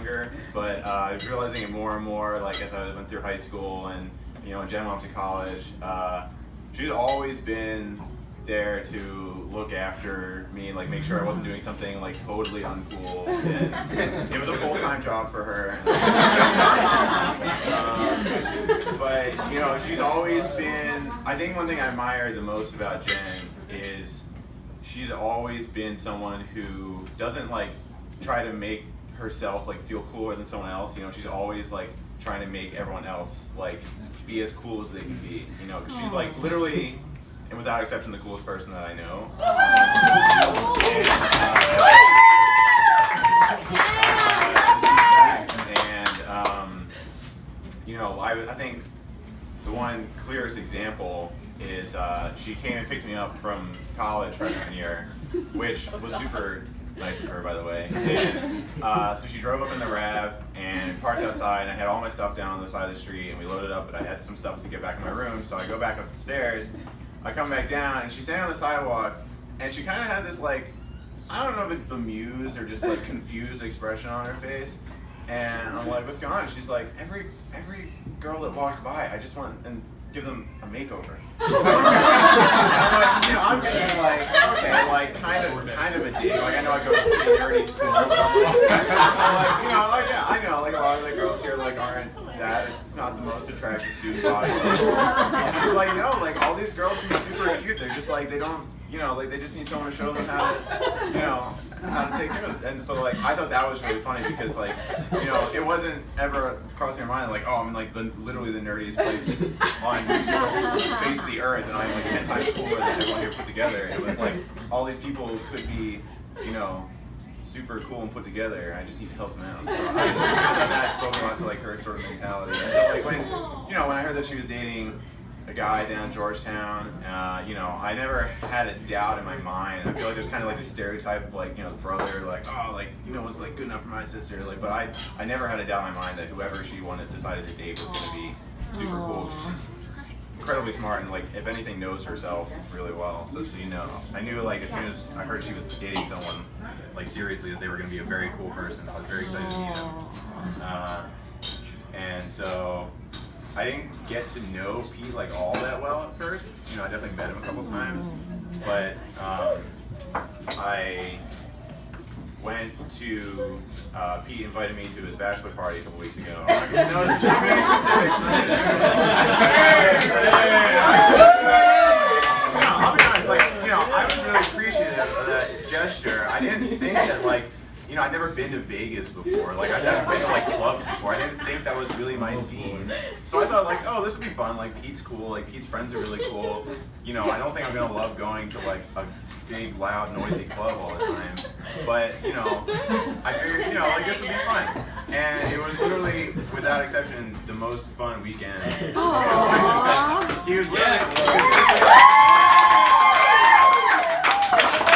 younger, but I was realizing it more and more, like as I went through high school and and Jen went off to college. She's always been there to look after me and like make sure I wasn't doing something like totally uncool. And it was a full-time job for her. But she's always been. I think one thing I admire the most about Jen is she's always been someone who doesn't like try to make herself like feel cooler than someone else. She's always like trying to make everyone else like be as cool as they can be. Because she's like literally, and without exception, the coolest person that I know. I think the one clearest example is she came and picked me up from college freshman year, which was super nice of her, by the way. And so she drove up in the RAV and parked outside, and I had all my stuff down on the side of the street, and we loaded up, but I had some stuff to get back in my room, so I go back up the stairs. I come back down, and she's standing on the sidewalk, and she kind of has this, like, I don't know if it's bemused or just, like, confused expression on her face. And I'm like, what's going on? And she's like, every girl that walks by, I just want and give them a makeover. And I'm like, I'm being like, okay, like, kind of a dig. Like, I know I go to pretty nerdy schools. I'm like, oh yeah, I know, like, a lot of the girls here, like, aren't that, it's not the most attractive student body. And she's like, no, like, all these girls can be super cute. They're just like, they don't, like, they just need someone to show them how to, how to take care of it. And so, like, I thought that was really funny because, like, it wasn't ever crossing your mind, like, oh, I'm in, like, literally the nerdiest place on the face of the earth, and I'm, like, 10 times cooler than everyone here put together. It was, like, all these people could be, super cool and put together. I just need to help them out. So I thought that spoke a lot to, like, her sort of mentality. And so, like, when I heard that she was dating a guy down in Georgetown, I never had a doubt in my mind. I feel like there's kind of like this stereotype of like, the brother, like, oh, like, was like good enough for my sister. Like, but I never had a doubt in my mind that whoever she decided to date was going to be super cool. She's incredibly smart and like, if anything, knows herself really well. So I knew like as soon as I heard she was dating someone like seriously that they were going to be a very cool person. So I was very excited to meet them. And so I didn't get to know Pete like all that well at first. I definitely met him a couple times, but I went to Pete invited me to his bachelor party a couple weeks ago. No, it's too many specifics. I'll be honest, like I was really appreciative of that gesture. I didn't think that like. I'd never been to Vegas before. Like, I'd never been to, like, clubs before. I didn't think that was really my scene. So I thought, like, oh, this would be fun. Like, Pete's cool. Like, Pete's friends are really cool. I don't think I'm going to love going to, like, a big, loud, noisy club all the time. But, I figured, like, this would be fun. And it was literally, without exception, the most fun weekend. He was literally...